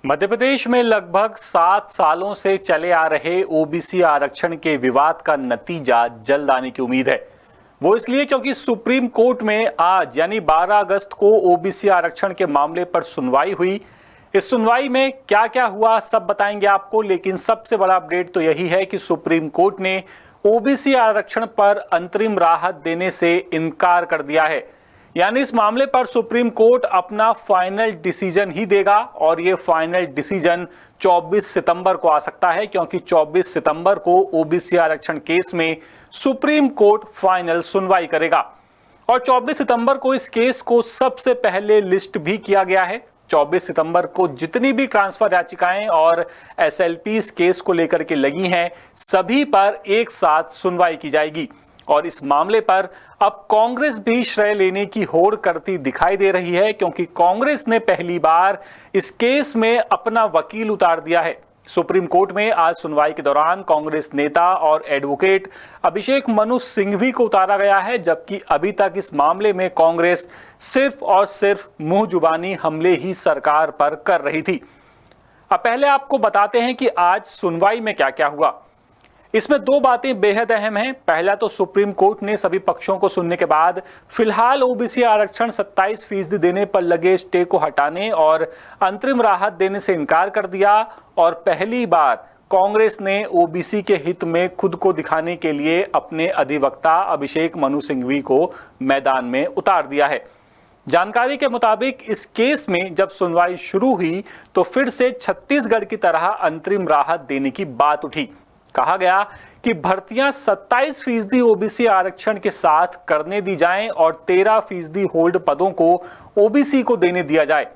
मध्य प्रदेश में लगभग 7 सालों से चले आ रहे ओबीसी आरक्षण के विवाद का नतीजा जल्द आने की उम्मीद है। वो इसलिए क्योंकि सुप्रीम कोर्ट में आज यानी 12 अगस्त को ओबीसी आरक्षण के मामले पर सुनवाई हुई। इस सुनवाई में क्या क्या हुआ सब बताएंगे आपको, लेकिन सबसे बड़ा अपडेट तो यही है कि सुप्रीम कोर्ट ने ओबीसी आरक्षण पर अंतरिम राहत देने से इनकार कर दिया है। यानी इस मामले पर सुप्रीम कोर्ट अपना फाइनल डिसीजन ही देगा और ये फाइनल डिसीजन 24 सितंबर को आ सकता है, क्योंकि 24 सितंबर को ओबीसी आरक्षण केस में सुप्रीम कोर्ट फाइनल सुनवाई करेगा। और 24 सितंबर को इस केस को सबसे पहले लिस्ट भी किया गया है। 24 सितंबर को जितनी भी ट्रांसफर याचिकाएं और एसएलपी इस केस को लेकर के लगी हैं, सभी पर एक साथ सुनवाई की जाएगी। और इस मामले पर अब कांग्रेस भी श्रेय लेने की होड़ करती दिखाई दे रही है, क्योंकि कांग्रेस ने पहली बार इस केस में अपना वकील उतार दिया है। सुप्रीम कोर्ट में आज सुनवाई के दौरान कांग्रेस नेता और एडवोकेट अभिषेक मनु सिंघवी को उतारा गया है, जबकि अभी तक इस मामले में कांग्रेस सिर्फ और सिर्फ मुंह जुबानी हमले ही सरकार पर कर रही थी। अब पहले आपको बताते हैं कि आज सुनवाई में क्या क्या हुआ। इसमें दो बातें बेहद अहम हैं। पहला तो सुप्रीम कोर्ट ने सभी पक्षों को सुनने के बाद फिलहाल ओबीसी आरक्षण 27% देने पर लगे स्टे को हटाने और अंतरिम राहत देने से इनकार कर दिया। और पहली बार कांग्रेस ने ओबीसी के हित में खुद को दिखाने के लिए अपने अधिवक्ता अभिषेक मनु सिंघवी को मैदान में उतार दिया है। जानकारी के मुताबिक इस केस में जब सुनवाई शुरू हुई तो फिर से छत्तीसगढ़ की तरह अंतरिम राहत देने की बात उठी। कहा गया कि भर्तियां 27% ओबीसी आरक्षण के साथ करने दी जाएं और 13% होल्ड पदों को ओबीसी को देने दिया जाए।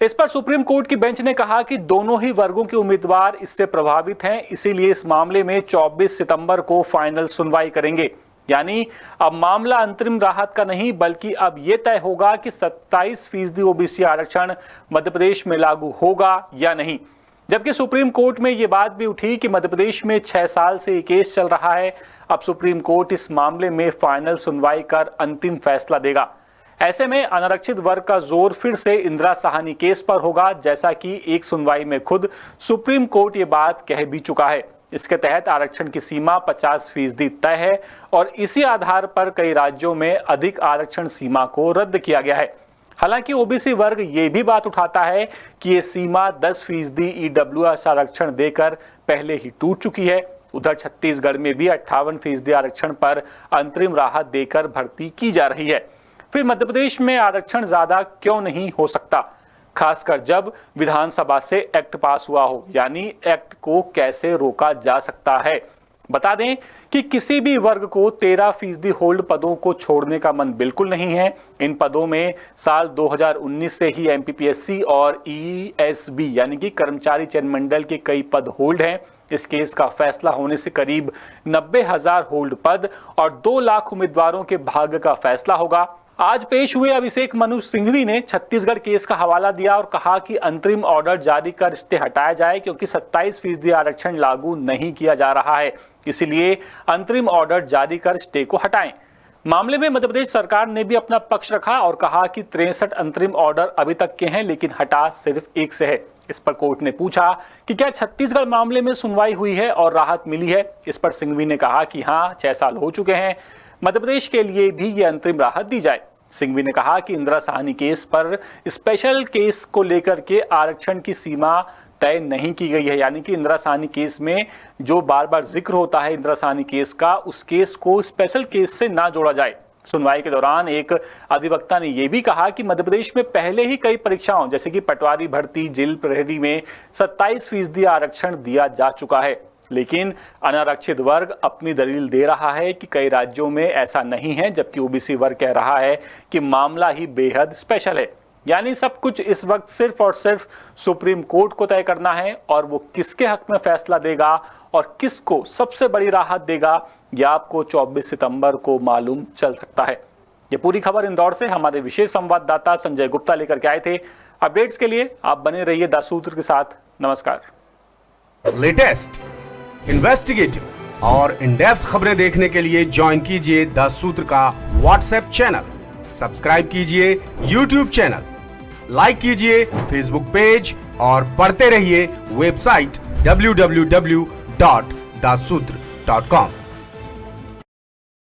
इस पर सुप्रीम कोर्ट की बेंच ने कहा कि दोनों ही वर्गों के उम्मीदवार इससे प्रभावित हैं, इसीलिए इस मामले में 24 सितंबर को फाइनल सुनवाई करेंगे। यानी अब मामला अंतरिम राहत का नहीं, बल्कि अब यह तय होगा कि 27% ओबीसी आरक्षण मध्य प्रदेश में लागू होगा या नहीं। जबकि सुप्रीम कोर्ट में यह बात भी उठी कि मध्य प्रदेश में 6 साल से ये केस चल रहा है। अब सुप्रीम कोर्ट इस मामले में फाइनल सुनवाई कर अंतिम फैसला देगा। ऐसे में अनारक्षित वर्ग का जोर फिर से इंदिरा साहनी केस पर होगा, जैसा कि एक सुनवाई में खुद सुप्रीम कोर्ट ये बात कह भी चुका है। इसके तहत आरक्षण की सीमा 50% तय है और इसी आधार पर कई राज्यों में अधिक आरक्षण सीमा को रद्द किया गया है। हालांकि ओबीसी वर्ग ये भी बात उठाता है कि ये सीमा 10% ईडब्ल्यूएस आरक्षण देकर पहले ही टूट चुकी है। उधर छत्तीसगढ़ में भी 58% आरक्षण पर अंतरिम राहत देकर भर्ती की जा रही है। फिर मध्य प्रदेश में आरक्षण ज्यादा क्यों नहीं हो सकता, खासकर जब विधानसभा से एक्ट पास हुआ हो। यानी एक्ट को कैसे रोका जा सकता है। बता दें कि किसी भी वर्ग को 13% होल्ड पदों को छोड़ने का मन बिल्कुल नहीं है। इन पदों में साल 2019 से ही एमपीपीएससी और ईएसबी यानी कि कर्मचारी चयन मंडल के कई पद होल्ड हैं। इस केस का फैसला होने से करीब 90,000 होल्ड पद और 2 लाख उम्मीदवारों के भाग्य का फैसला होगा। आज पेश हुए अभिषेक मनु सिंघवी ने छत्तीसगढ़ केस का हवाला दिया और कहा कि अंतरिम ऑर्डर जारी कर स्टे हटाया जाए, क्योंकि 27% आरक्षण लागू नहीं किया जा रहा है, इसलिए अंतरिम ऑर्डर जारी कर स्टे को हटाएं। मामले में मध्य प्रदेश सरकार ने भी अपना पक्ष रखा और कहा कि 63 अंतरिम ऑर्डर अभी तक के हैं, लेकिन हटा सिर्फ 1 से है। इस पर कोर्ट ने पूछा कि क्या छत्तीसगढ़ मामले में सुनवाई हुई है और राहत मिली है। इस पर सिंघवी ने कहा कि हाँ, 6 साल हो चुके हैं, मध्य प्रदेश के लिए भी ये अंतरिम राहत दी जाए। सिंघवी ने कहा कि इंदिरा साहनी केस पर स्पेशल केस को लेकर के आरक्षण की सीमा तय नहीं की गई है। यानी कि इंदिरा साहनी केस में जो बार बार जिक्र होता है इंदिरा साहनी केस का, उस केस को स्पेशल केस से ना जोड़ा जाए। सुनवाई के दौरान एक अधिवक्ता ने यह भी कहा कि मध्य प्रदेश में पहले ही कई परीक्षाओं जैसे कि पटवारी भर्ती, जेल प्रहरी में 27% आरक्षण दिया जा चुका है, लेकिन अनारक्षित वर्ग अपनी दलील दे रहा है कि कई राज्यों में ऐसा नहीं है, जबकि ओबीसी वर्ग कह रहा है कि मामला ही बेहद स्पेशल है। यानी सब कुछ इस वक्त सिर्फ और सिर्फ सुप्रीम कोर्ट को तय करना है और वो किसके हक में फैसला देगा और किसको सबसे बड़ी राहत देगा, यह आपको 24 सितंबर को मालूम चल सकता है। ये पूरी खबर इंदौर से हमारे विशेष संवाददाता संजय गुप्ता लेकर के आए थे। अपडेट्स के लिए आप बने रहिए द सूत्र के साथ। नमस्कार। लेटेस्ट, इन्वेस्टिगेटिव और इन डेप्थ खबरें देखने के लिए ज्वाइन कीजिए द सूत्र का व्हाट्सएप चैनल, सब्सक्राइब कीजिए यूट्यूब चैनल, लाइक कीजिए फेसबुक पेज और पढ़ते रहिए वेबसाइट www.daसूत्र.com।